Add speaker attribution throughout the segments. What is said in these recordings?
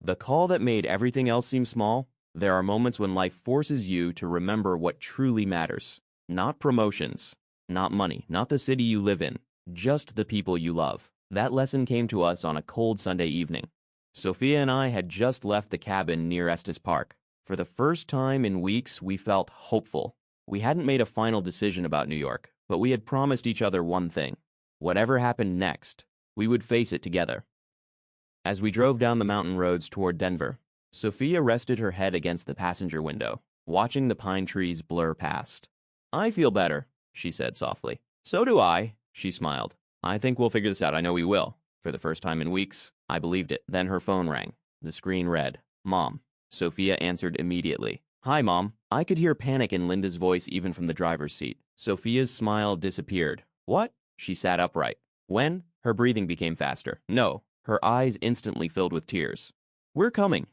Speaker 1: The call that made everything else seem small. There are moments when life forces you to remember what truly matters. Not promotions, not money, not the city you live in, just the people you love. That lesson came to us on a cold Sunday evening. Sophia and I had just left the cabin near Estes Park. For the first time in weeks, we felt hopeful. We hadn't made a final decision about New York, but we had promised each other one thing. Whatever happened next, we would face it together. As we drove down the mountain roads toward Denver, Sophia rested her head against the passenger window, watching the pine trees blur past. "I feel better," she said softly. "So do I," she smiled. "I think we'll figure this out. I know we will." For the first time in weeks, I believed it. Then her phone rang. The screen read, "Mom." Sophia answered immediately. "Hi, Mom." I could hear panic in Linda's voice even from the driver's seat. Sophia's smile disappeared. "What?" She sat upright. "When?" Her breathing became faster. "No." Her eyes instantly filled with tears. "We're coming."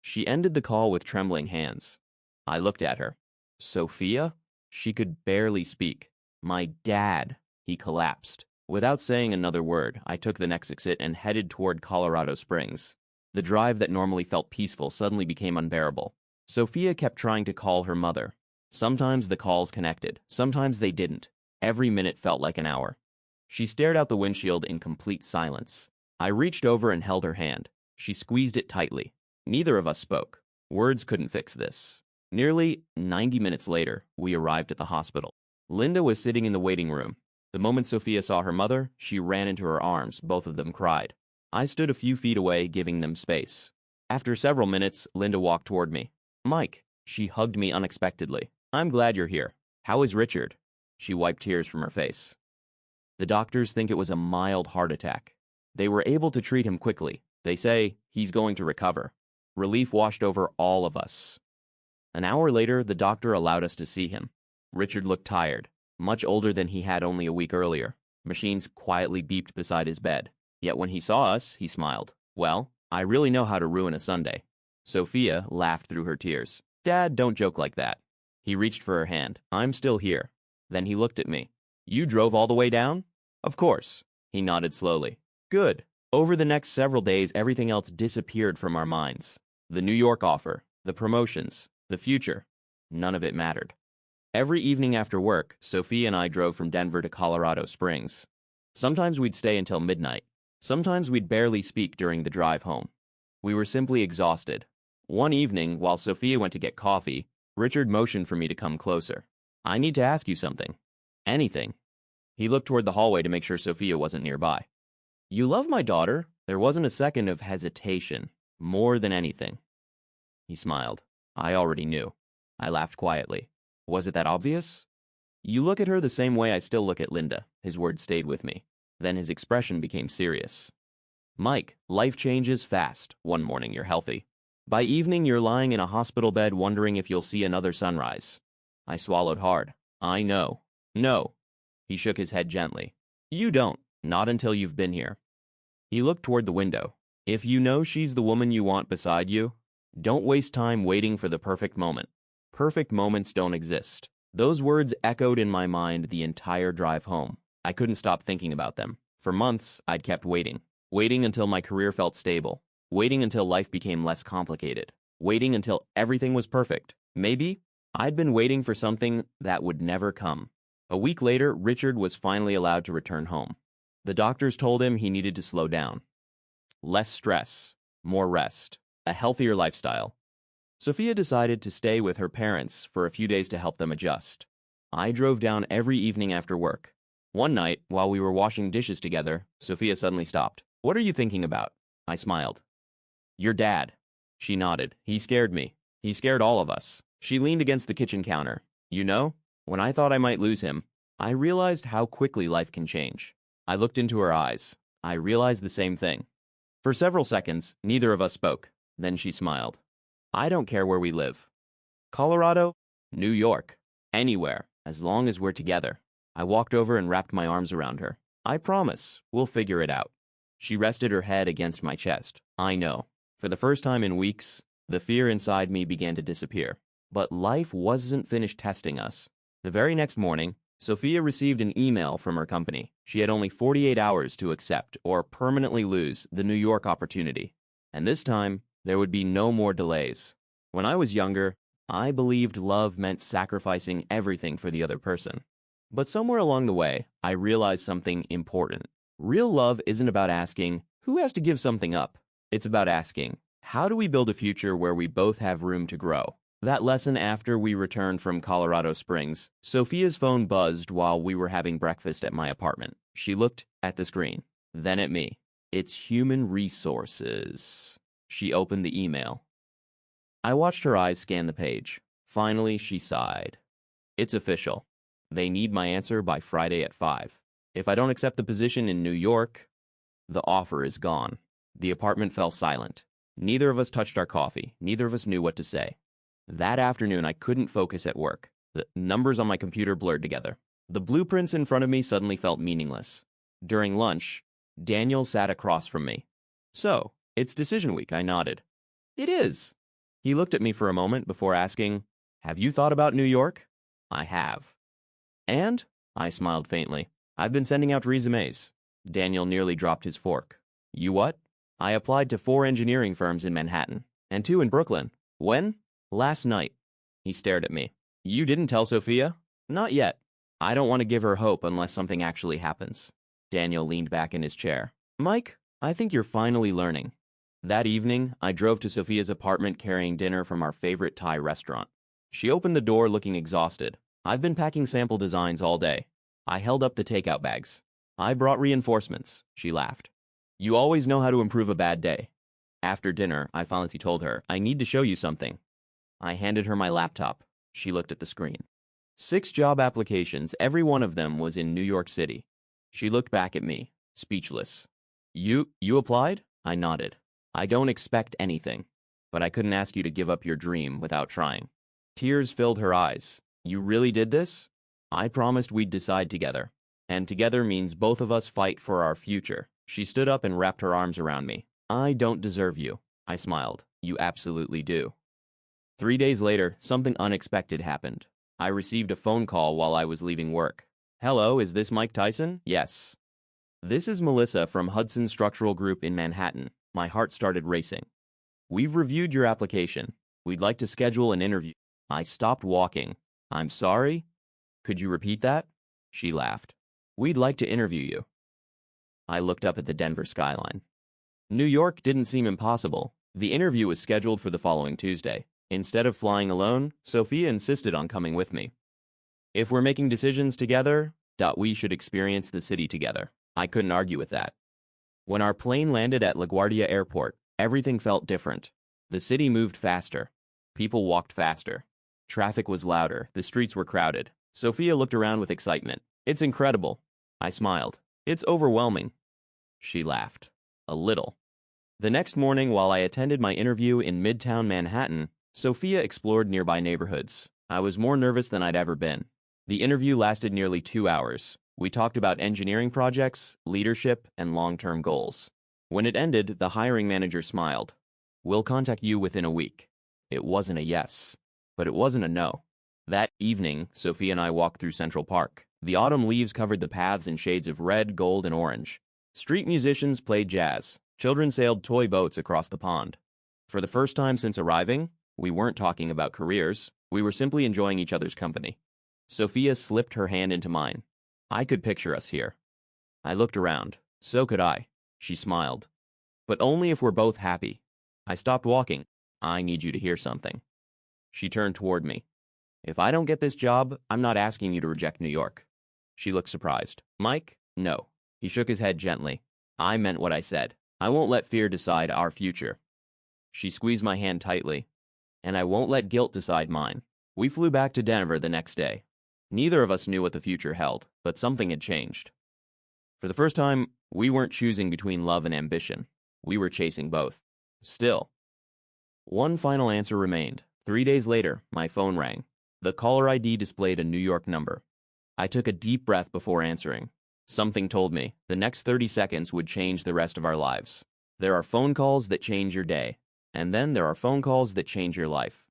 Speaker 1: She ended the call with trembling hands. I looked at her. "Sophia?" She could barely speak. "My dad." He collapsed. Without saying another word, I took the next exit and headed toward Colorado Springs. The drive that normally felt peaceful suddenly became unbearable. Sophia kept trying to call her mother. Sometimes the calls connected, sometimes they didn't. Every minute felt like an hour. She stared out the windshield in complete silence. I reached over and held her hand. She squeezed it tightly. Neither of us spoke. Words couldn't fix this. Nearly 90 minutes later, we arrived at the hospital. Linda was sitting in the waiting room. The moment Sophia saw her mother, she ran into her arms. Both of them cried. I stood a few feet away, giving them space. After several minutes, Linda walked toward me. "Mike." She hugged me unexpectedly. "I'm glad you're here. How is Richard?" She wiped tears from her face. "The doctors think it was a mild heart attack. They were able to treat him quickly. They say he's going to recover." Relief washed over all of us. An hour later, the doctor allowed us to see him. Richard looked tired, much older than he had only a week earlier. Machines quietly beeped beside his bed. Yet when he saw us, he smiled. "Well, I really know how to ruin a Sunday." Sophia laughed through her tears. "Dad, don't joke like that." He reached for her hand. "I'm still here." Then he looked at me. "You drove all the way down?" "Of course." He nodded slowly. "Good." Over the next several days, everything else disappeared from our minds. The New York offer, the promotions, the future. None of it mattered. Every evening after work, Sophia and I drove from Denver to Colorado Springs. Sometimes we'd stay until midnight. Sometimes we'd barely speak during the drive home. We were simply exhausted. One evening, while Sophia went to get coffee, Richard motioned for me to come closer. "I need to ask you something." "Anything." He looked toward the hallway to make sure Sophia wasn't nearby. "You love my daughter." There wasn't a second of hesitation. More than anything. He smiled. I already knew. I laughed quietly. "Was it that obvious?" "You look at her the same way I still look at Linda." His words stayed with me. Then his expression became serious. "Mike, life changes fast. One morning you're healthy. By evening you're lying in a hospital bed wondering if you'll see another sunrise." I swallowed hard. "I know." "No." He shook his head gently. "You don't. Not until you've been here." He looked toward the window. "If you know she's the woman you want beside you, don't waste time waiting for the perfect moment. Perfect moments don't exist." Those words echoed in my mind the entire drive home. I couldn't stop thinking about them. For months, I'd kept waiting. Waiting until my career felt stable. Waiting until life became less complicated. Waiting until everything was perfect. Maybe I'd been waiting for something that would never come. A week later, Richard was finally allowed to return home. The doctors told him he needed to slow down. Less stress, more rest, a healthier lifestyle. Sophia decided to stay with her parents for a few days to help them adjust. I drove down every evening after work. One night, while we were washing dishes together, Sophia suddenly stopped. "What are you thinking about?" I smiled. "Your dad." She nodded. "He scared me. He scared all of us." She leaned against the kitchen counter. "You know, when I thought I might lose him, I realized how quickly life can change." I looked into her eyes. I realized the same thing. For several seconds, neither of us spoke. Then she smiled. "I don't care where we live. Colorado, New York, anywhere, as long as we're together." I walked over and wrapped my arms around her. "I promise, we'll figure it out." She rested her head against my chest. I know. For the first time in weeks, the fear inside me began to disappear. But life wasn't finished testing us. The very next morning, Sophia received an email from her company. She had only 48 hours to accept or permanently lose the New York opportunity. And this time, There would be no more delays. When I was younger, I believed love meant sacrificing everything for the other person. But somewhere along the way, I realized something important. Real love isn't about asking, who has to give something up? It's about asking, how do we build a future where we both have room to grow? That lesson after we returned from Colorado Springs, Sophia's phone buzzed while we were having breakfast at my apartment. She looked at the screen, then at me. It's human resources. She opened the email. I watched her eyes scan the page. Finally, she sighed. It's official. They need my answer by Friday at 5. If I don't accept the position in New York, the offer is gone. The apartment fell silent. Neither of us touched our coffee. Neither of us knew what to say. That afternoon, I couldn't focus at work. The numbers on my computer blurred together. The blueprints in front of me suddenly felt meaningless. During lunch, Daniel sat across from me. So, it's decision week, I nodded. It is. He looked at me for a moment before asking, have you thought about New York? I have. And? I smiled faintly. I've been sending out resumes. Daniel nearly dropped his fork. You what? I applied to 4 engineering firms in Manhattan, and 2 in Brooklyn. When? Last night. He stared at me. You didn't tell Sophia? Not yet. I don't want to give her hope unless something actually happens. Daniel leaned back in his chair. Mike, I think you're finally learning. That evening, I drove to Sophia's apartment carrying dinner from our favorite Thai restaurant. She opened the door looking exhausted. I've been packing sample designs all day. I held up the takeout bags. I brought reinforcements, she laughed. You always know how to improve a bad day. After dinner, I finally told her, I need to show you something. I handed her my laptop. She looked at the screen. 6 job applications, every one of them was in New York City. She looked back at me, speechless. You applied? I nodded. I don't expect anything, but I couldn't ask you to give up your dream without trying. Tears filled her eyes. You really did this? I promised we'd decide together, and together means both of us fight for our future. She stood up and wrapped her arms around me. I don't deserve you. I smiled. You absolutely do. 3 days later, something unexpected happened. I received a phone call while I was leaving work. Hello, is this Mike Tyson? Yes. This is Melissa from Hudson Structural Group in Manhattan. My heart started racing. We've reviewed your application. We'd like to schedule an interview. I stopped walking. I'm sorry? Could you repeat that? She laughed. We'd like to interview you. I looked up at the Denver skyline. New York didn't seem impossible. The interview was scheduled for the following Tuesday. Instead of flying alone, Sophia insisted on coming with me. If we're making decisions together, we should experience the city together. I couldn't argue with that. When our plane landed at LaGuardia Airport, everything felt different. The city moved faster. People walked faster. Traffic was louder. The streets were crowded. Sophia looked around with excitement. It's incredible. I smiled. It's overwhelming. She laughed. A little. The next morning, while I attended my interview in Midtown Manhattan, Sophia explored nearby neighborhoods. I was more nervous than I'd ever been. The interview lasted nearly 2 hours. We talked about engineering projects, leadership, and long-term goals. When it ended, the hiring manager smiled. We'll contact you within a week. It wasn't a yes, but it wasn't a no. That evening, Sophia and I walked through Central Park. The autumn leaves covered the paths in shades of red, gold, and orange. Street musicians played jazz. Children sailed toy boats across the pond. For the first time since arriving, we weren't talking about careers. We were simply enjoying each other's company. Sophia slipped her hand into mine. I could picture us here. I looked around. So could I. She smiled. But only if we're both happy. I stopped walking. I need you to hear something. She turned toward me. If I don't get this job, I'm not asking you to reject New York. She looked surprised. Mike? No. He shook his head gently. I meant what I said. I won't let fear decide our future. She squeezed my hand tightly. And I won't let guilt decide mine. We flew back to Denver the next day. Neither of us knew what the future held, but something had changed. For the first time, we weren't choosing between love and ambition. We were chasing both. Still. One final answer remained. 3 days later, my phone rang. The caller ID displayed a New York number. I took a deep breath before answering. Something told me the next 30 seconds would change the rest of our lives. There are phone calls that change your day, and then there are phone calls that change your life.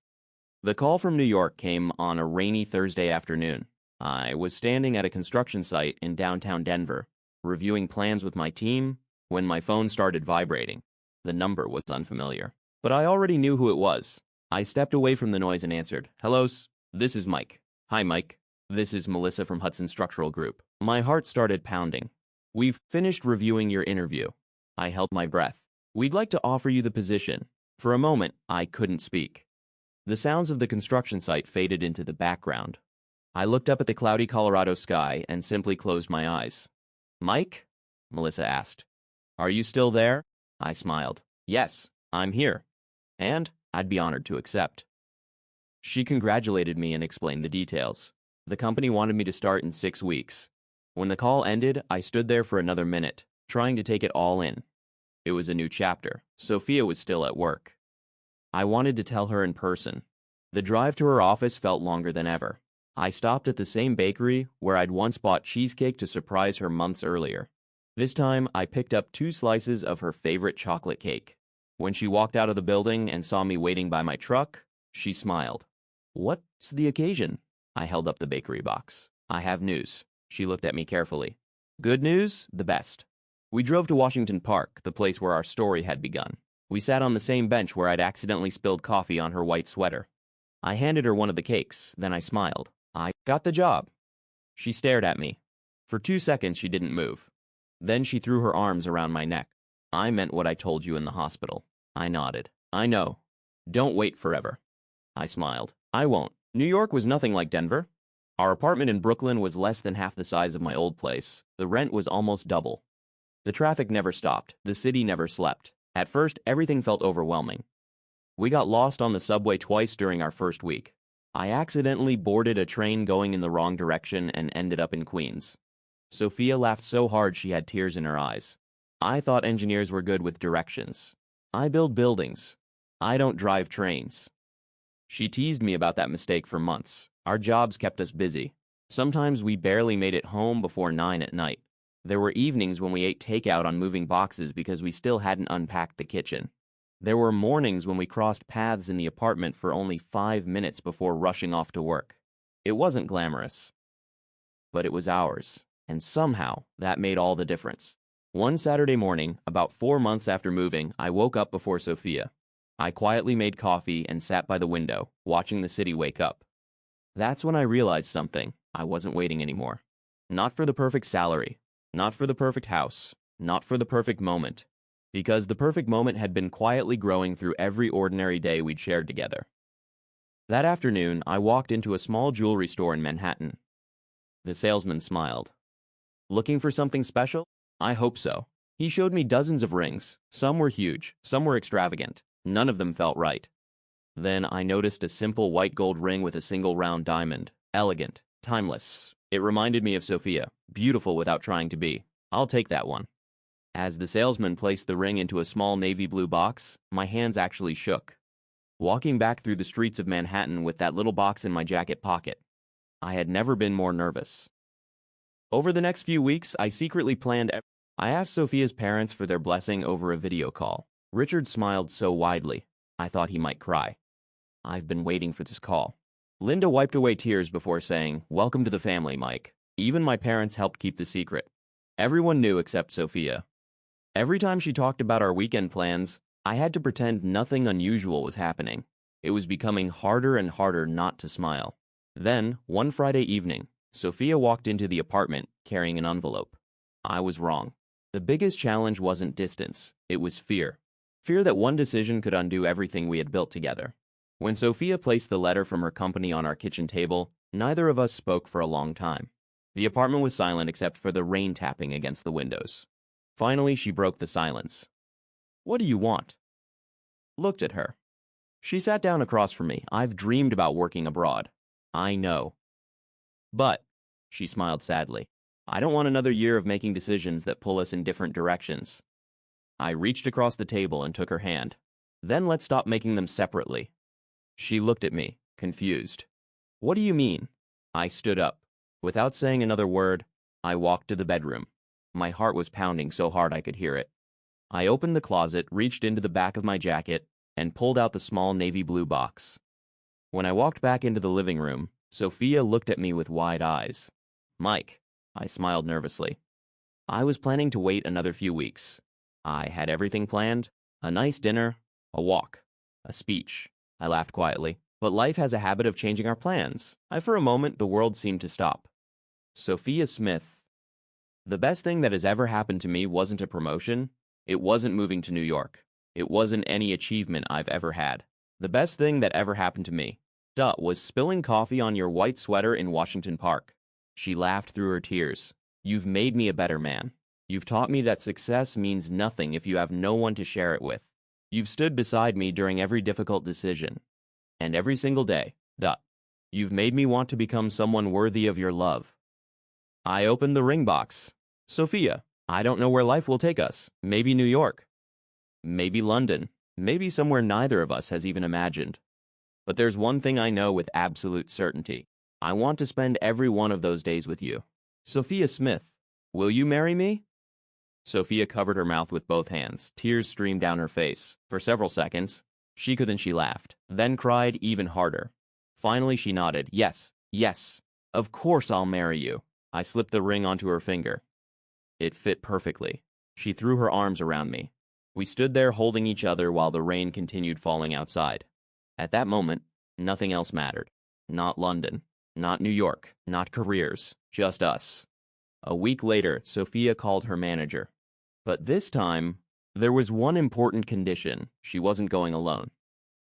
Speaker 1: The call from New York came on a rainy Thursday afternoon. I was standing at a construction site in downtown Denver, reviewing plans with my team, when my phone started vibrating. The number was unfamiliar. But I already knew who it was. I stepped away from the noise and answered, "Hello, this is Mike." "Hi, Mike. This is Melissa from Hudson Structural Group." My heart started pounding. "We've finished reviewing your interview." I held my breath. "We'd like to offer you the position." For a moment, I couldn't speak. The sounds of the construction site faded into the background. I looked up at the cloudy Colorado sky and simply closed my eyes. "Mike?" Melissa asked. "Are you still there?" I smiled. "Yes, I'm here. And I'd be honored to accept." She congratulated me and explained the details. The company wanted me to start in 6 weeks. When the call ended, I stood there for another minute, trying to take it all in. It was a new chapter. Sophia was still at work. I wanted to tell her in person. The drive to her office felt longer than ever. I stopped at the same bakery where I'd once bought cheesecake to surprise her months earlier. This time, I picked up 2 slices of her favorite chocolate cake. When she walked out of the building and saw me waiting by my truck, she smiled. "What's the occasion?" I held up the bakery box. "I have news." She looked at me carefully. "Good news? The best." We drove to Washington Park, the place where our story had begun. We sat on the same bench where I'd accidentally spilled coffee on her white sweater. I handed her one of the cakes, then I smiled. "I got the job." She stared at me. For 2 seconds, she didn't move. Then she threw her arms around my neck. "I meant what I told you in the hospital." I nodded. "I know. Don't wait forever." I smiled. "I won't. New York was nothing like Denver. Our apartment in Brooklyn was less than half the size of my old place. The rent was almost double. The traffic never stopped. The city never slept. At first, everything felt overwhelming. We got lost on the subway twice during our first week. I accidentally boarded a train going in the wrong direction and ended up in Queens. Sophia laughed so hard she had tears in her eyes. I thought engineers were good with directions. I build buildings. I don't drive trains. She teased me about that mistake for months. Our jobs kept us busy. Sometimes we barely made it home before 9 at night. There were evenings when we ate takeout on moving boxes because we still hadn't unpacked the kitchen. There were mornings when we crossed paths in the apartment for only 5 minutes before rushing off to work. It wasn't glamorous, but it was ours, and somehow that made all the difference. One Saturday morning, about 4 months after moving, I woke up before Sophia. I quietly made coffee and sat by the window, watching the city wake up. That's when I realized something. I wasn't waiting anymore. Not for the perfect salary. Not for the perfect house. Not for the perfect moment. Because the perfect moment had been quietly growing through every ordinary day we'd shared together. That afternoon, I walked into a small jewelry store in Manhattan. The salesman smiled. "Looking for something special?" "I hope so." He showed me dozens of rings. Some were huge, some were extravagant. None of them felt right. Then I noticed a simple white gold ring with a single round diamond. Elegant, timeless. It reminded me of Sophia, beautiful without trying to be. "I'll take that one." As the salesman placed the ring into a small navy blue box, my hands actually shook. Walking back through the streets of Manhattan with that little box in my jacket pocket, I had never been more nervous. Over the next few weeks, I secretly planned. I asked Sophia's parents for their blessing over a video call. Richard smiled so widely, I thought he might cry. I've been waiting for this call. Linda wiped away tears before saying, "Welcome to the family, Mike." Even my parents helped keep the secret. Everyone knew except Sophia. Every time she talked about our weekend plans, I had to pretend nothing unusual was happening. It was becoming harder and harder not to smile. Then, one Friday evening, Sophia walked into the apartment carrying an envelope. I was wrong. The biggest challenge wasn't distance, it was fear. Fear that one decision could undo everything we had built together. When Sophia placed the letter from her company on our kitchen table, neither of us spoke for a long time. The apartment was silent except for the rain tapping against the windows. Finally, she broke the silence. "What do you want?" Looked at her. She sat down across from me. "I've dreamed about working abroad." "I know." "But," she smiled sadly, "I don't want another year of making decisions that pull us in different directions." I reached across the table and took her hand. "Then let's stop making them separately." She looked at me, confused. "What do you mean?" I stood up. Without saying another word, I walked to the bedroom. My heart was pounding so hard I could hear it. I opened the closet, reached into the back of my jacket, and pulled out the small navy blue box. When I walked back into the living room, Sophia looked at me with wide eyes. "Mike," I smiled nervously. I was planning to wait another few weeks. I had everything planned, a nice dinner, a walk. A speech. I laughed quietly. But life has a habit of changing our plans. For a moment, the world seemed to stop. Sophia Smith. The best thing that has ever happened to me wasn't a promotion. It wasn't moving to New York. It wasn't any achievement I've ever had. The best thing that ever happened to me, was spilling coffee on your white sweater in Washington Park. She laughed through her tears. You've made me a better man. You've taught me that success means nothing if you have no one to share it with. You've stood beside me during every difficult decision. And every single day, You've made me want to become someone worthy of your love. I opened the ring box. Sophia, I don't know where life will take us. Maybe New York. Maybe London. Maybe somewhere neither of us has even imagined. But there's one thing I know with absolute certainty. I want to spend every one of those days with you. Sophia Smith, will you marry me? Sophia covered her mouth with both hands. Tears streamed down her face. For several seconds, she laughed, then cried even harder. Finally, she nodded. Yes, yes, of course I'll marry you. I slipped the ring onto her finger. It fit perfectly. She threw her arms around me. We stood there holding each other while the rain continued falling outside. At that moment, nothing else mattered. Not London, not New York, not careers, just us. A week later, Sophia called her manager. But this time, there was one important condition. She wasn't going alone.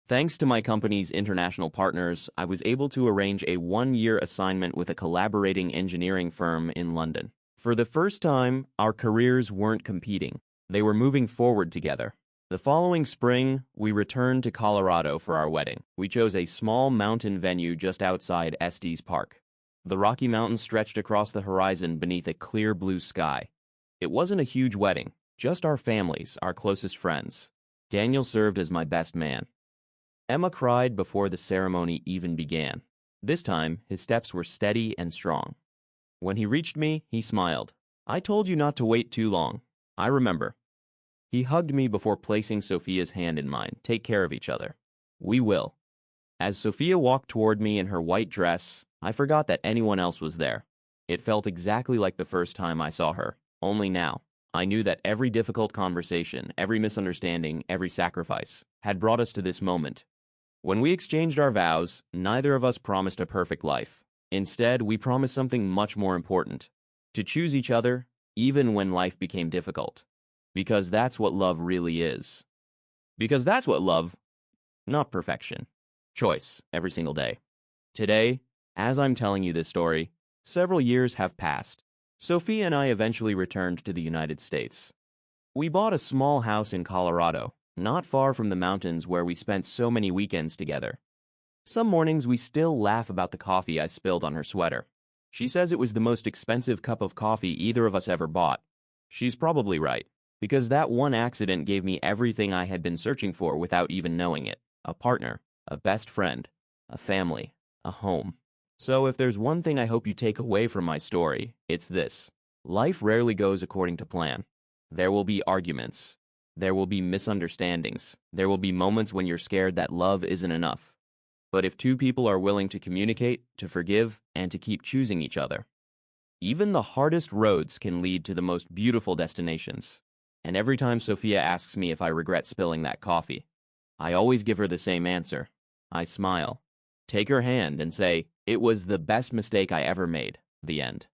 Speaker 1: Thanks to my company's international partners, I was able to arrange a 1-year assignment with a collaborating engineering firm in London. For the first time, our careers weren't competing. They were moving forward together. The following spring, we returned to Colorado for our wedding. We chose a small mountain venue just outside Estes Park. The Rocky Mountains stretched across the horizon beneath a clear blue sky. It wasn't a huge wedding, just our families, our closest friends. Daniel served as my best man. Emma cried before the ceremony even began. This time, his steps were steady and strong. When he reached me, he smiled. I told you not to wait too long. I remember. He hugged me before placing Sophia's hand in mine. Take care of each other. We will. As Sophia walked toward me in her white dress, I forgot that anyone else was there. It felt exactly like the first time I saw her. Only now, I knew that every difficult conversation, every misunderstanding, every sacrifice had brought us to this moment. When we exchanged our vows, neither of us promised a perfect life. Instead, we promised something much more important. To choose each other, even when life became difficult. Because that's what love really is. Because that's what love, not perfection. Choice, every single day. Today, as I'm telling you this story, several years have passed. Sophia and I eventually returned to the United States. We bought a small house in Colorado, not far from the mountains where we spent so many weekends together. Some mornings we still laugh about the coffee I spilled on her sweater. She says it was the most expensive cup of coffee either of us ever bought. She's probably right, because that one accident gave me everything I had been searching for without even knowing it. A partner, a best friend, a family, a home. So if there's one thing I hope you take away from my story, it's this. Life rarely goes according to plan. There will be arguments. There will be misunderstandings. There will be moments when you're scared that love isn't enough. But if two people are willing to communicate, to forgive, and to keep choosing each other, even the hardest roads can lead to the most beautiful destinations. And every time Sophia asks me if I regret spilling that coffee, I always give her the same answer. I smile, take her hand, and say, it was the best mistake I ever made. The end.